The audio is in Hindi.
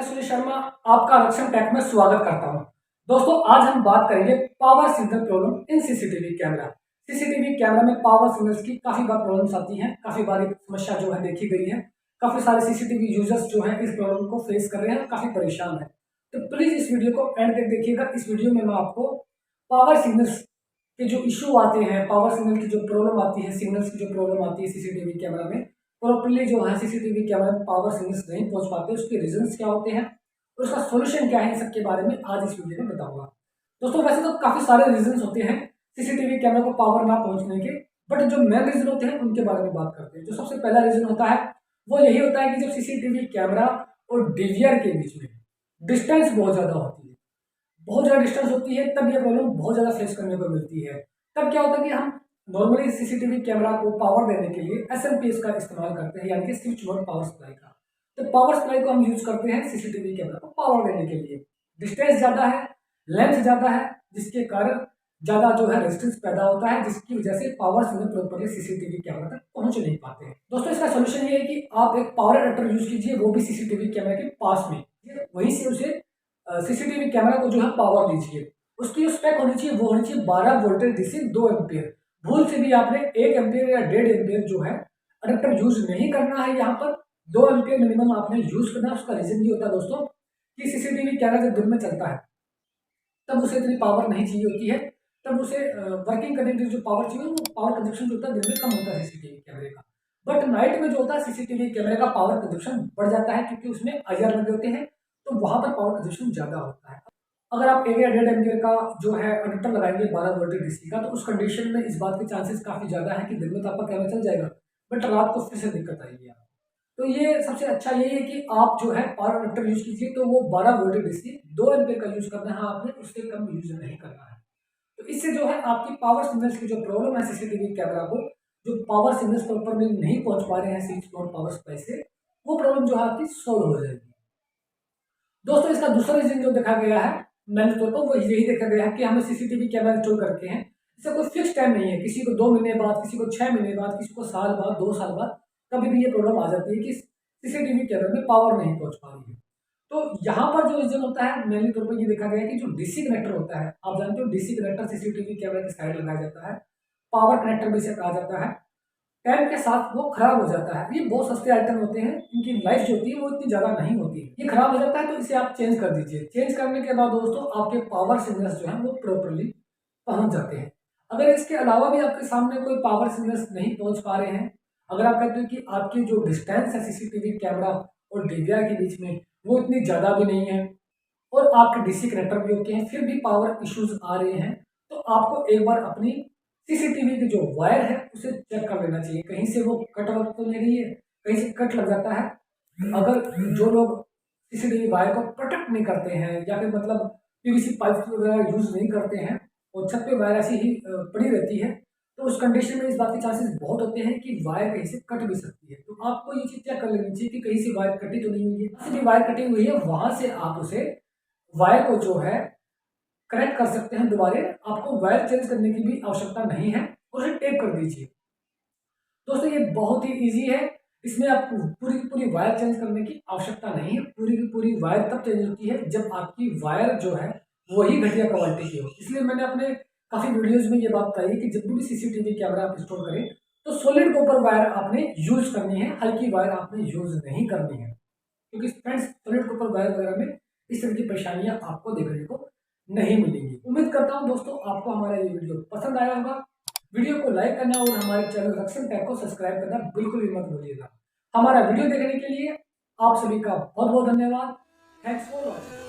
मैं सुनील शर्मा आपका रक्षण टेक में स्वागत करता हूं। दोस्तों आज हम बात करेंगे power signal problem in CCTV camera. CCTV camera में पावर सिग्नल्स की काफी बार प्रॉब्लम्स आती हैं, काफी बार एक समस्या जो है देखी गई है। काफी सारे सीसीटीवी यूजर्स जो हैं इस प्रॉब्लम को फेस कर रहे हैं, काफी परेशान है। तो प्लीज इस वीडियो को एंड तक देखिएगा। इस वीडियो में मैं आपको पावर सिग्नल्स के जो इश्यू आते हैं, पावर सिग्नल की जो प्रॉब्लम आती है, सिग्नल्स की जो प्रॉब्लम आती है सीसीटीवी कैमरा में, प्रॉपर्ली जो है सीसीटीवी कैमरा में पावर सिग्नल्स नहीं पहुंच पाते, उसके रीजंस क्या होते हैं और उसका सॉल्यूशन क्या है, इन सब के बारे में आज इस वीडियो में बताऊंगा। दोस्तों वैसे तो काफी सारे रीजंस होते हैं सीसीटीवी कैमरा को पावर ना पहुंचने के, बट जो मेन रीजन होते हैं उनके बारे में बात करते हैं। जो सबसे पहला रीजन होता है वो यही होता है कि जब सीसीटीवी कैमरा और डीवीआर के बीच में डिस्टेंस बहुत ज्यादा होती है, बहुत ज्यादा डिस्टेंस होती है, तब ये प्रॉब्लम बहुत ज्यादा फेस करने को मिलती है। तब क्या होता है कि हम नॉर्मली सीसीटीवी कैमरा को पावर देने के लिए एसएमपीएस का इस्तेमाल करते हैं, यानी कि स्विच मोड पावर सप्लाई का। तो पावर सप्लाई को हम यूज करते हैं सीसीटीवी कैमरा को पावर देने के लिए। डिस्टेंस ज्यादा है, लेंथ ज्यादा है, जिसके कारण ज्यादा जो है रेजिस्टेंस पैदा होता है, जिसकी वजह से power signal properly CCTV camera तक पहुंच नहीं पाते हैं। दोस्तों इसका सोल्यूशन ये है कि आप एक पावर अडेप्टर यूज कीजिए, वो भी सीसीटीवी कैमरा के पास में, वहीं से उसे सीसीटीवी कैमरा को जो है पावर दीजिए। उसकी जो स्पेक होनी चाहिए वो होनी चाहिए 12 वोल्टेज डीसी 2 एम्पियर। भूल से भी आपने 1 एम्पियर या 1.5 एम्पियर जो है अडेप्टर यूज नहीं करना है, यहाँ पर 2 एम्पियर मिनिमम आपने यूज करना है। उसका रीजन ये होता है दोस्तों कि सीसीटीवी कैमरा जब दिन में चलता है तब उसे इतनी पावर नहीं चाहिए होती है, तब उसे वर्किंग करने के लिए जो पावर चाहिए वो पावर कंजप्शन जो होता है दिन में कम होता है सीसीटीवी कैमरे का। बट नाइट में जो होता है सीसीटीवी कैमरे का पावर कंजप्शन बढ़ जाता है, क्योंकि उसमें IR लगे होते हैं, तो वहां पर पावर कंजप्शन ज्यादा होता है। अगर आप 1 या 1.5 एम्पियर का जो है अडेप्टर लगाएंगे 12 वोल्टेज डीसी का, तो उस कंडीशन में इस बात के चांसेस काफी ज्यादा है कि दिन में तो आपका कैमरा चल जाएगा, बट रात को फिर से दिक्कत आएगी आपको। तो ये सबसे अच्छा यही है कि आप जो है पावर अडेप्टर यूज कीजिए, तो वो 12 वोल्टेज डीसी 2 एम्पियर का यूज करना है आपने, उससे कम यूज नहीं करना है। तो इससे जो है आपकी पावर सिग्नल्स की जो प्रॉब्लम है सीसीटीवी कैमरा को, जो पावर सिग्नल्स प्रॉपर में नहीं पहुंच पा रहे हैं स्विच मोड पावर सप्लाई से, वो प्रॉब्लम जो है आपकी सोल्व हो जाएगी। दोस्तों इसका दूसरा रीजन जो देखा गया है मैंने तौर पर वो यही देखा गया है कि हमें सीसीटीवी कैमरा इंस्टॉल करके हैं, इससे कोई फिक्स टाइम नहीं है। किसी को 2 महीने बाद, किसी को 6 महीने बाद, किसी को साल बाद, 2 साल बाद कभी भी ये प्रॉब्लम आ जाती है कि सीसीटीवी कैमरा में पावर नहीं पहुंच पा रही है। तो यहाँ पर जो रीजन होता है मेनली तौर पर ये देखा गया है कि जो डीसी कनेक्टर होता है, आप जानते हो डीसी कनेक्टर सीसीटीवी कैमरा के साइड लगाया जाता है, पावर कनेक्टर भी इसे कहा जाता है, टाइम के साथ वो खराब हो जाता है। ये बहुत सस्ते आइटम होते हैं, इनकी लाइफ जो होती है वो इतनी ज़्यादा नहीं होती है। ये खराब हो जाता है तो इसे आप चेंज कर दीजिए। चेंज करने के बाद दोस्तों आपके पावर सिग्नल्स जो हैं वो प्रॉपर्ली पहुंच जाते हैं। अगर इसके अलावा भी आपके सामने कोई पावर सिग्नल्स नहीं पहुंच पा रहे हैं, अगर आप कहते हो कि आपकी जो डिस्टेंस है सीसीटीवी कैमरा और डीवीआर के बीच में वो इतनी ज़्यादा भी नहीं है और आपके डीसी कनेक्टर भी होते हैं, फिर भी पावर इश्यूज आ रहे हैं, तो आपको एक बार अपनी सीसीटीवी की जो वायर है उसे चेक कर लेना चाहिए, कहीं से वो कट वर्क तो नहीं रही है, कहीं से कट लग जाता है। अगर जो लोग सीसीटीवी वायर को प्रोटेक्ट नहीं करते हैं या फिर मतलब पीवीसी पाइप वगैरह यूज नहीं करते हैं और छत पे वायर ऐसी ही पड़ी रहती है, तो उस कंडीशन में इस बात के चांसेस बहुत होते हैं कि वायर कहीं से कट भी सकती है। तो आपको ये चीज चेक कर लेनी चाहिए कि कहीं से वायर कटी तो नहीं हुई है। किसी भी वायर कटी हुई है वहां से आप उसे वायर को जो है कनेक्ट कर सकते हैं दोबारा। आपको वायर चेंज करने की भी आवश्यकता नहीं है, उसे टेप कर दीजिए। दोस्तों ये बहुत ही इजी है, इसमें आपको पूरी की पूरी वायर चेंज करने की आवश्यकता नहीं है। पूरी की पूरी वायर तब चेंज होती है जब आपकी वायर जो है वही घटिया क्वालिटी की हो। इसलिए मैंने अपने काफी वीडियोज में ये बात बताई कि जब भी सीसीटीवी कैमरा आप इंस्टॉल करें तो सॉलिड कॉपर वायर आपने यूज करनी है, हल्की वायर आपने यूज नहीं करनी है, क्योंकि फ्रेंड्स सॉलिड कॉपर वायर वगैरह में इस तरह की परेशानियां आपको देखने को नहीं मिलेंगी। उम्मीद करता हूं दोस्तों आपको हमारा ये वीडियो पसंद आया होगा। वीडियो को लाइक करना और हमारे चैनल रक्षण टेक को सब्सक्राइब करना बिल्कुल भी मत भूलिएगा। हमारा वीडियो देखने के लिए आप सभी का बहुत बहुत धन्यवाद। Thanks for watching.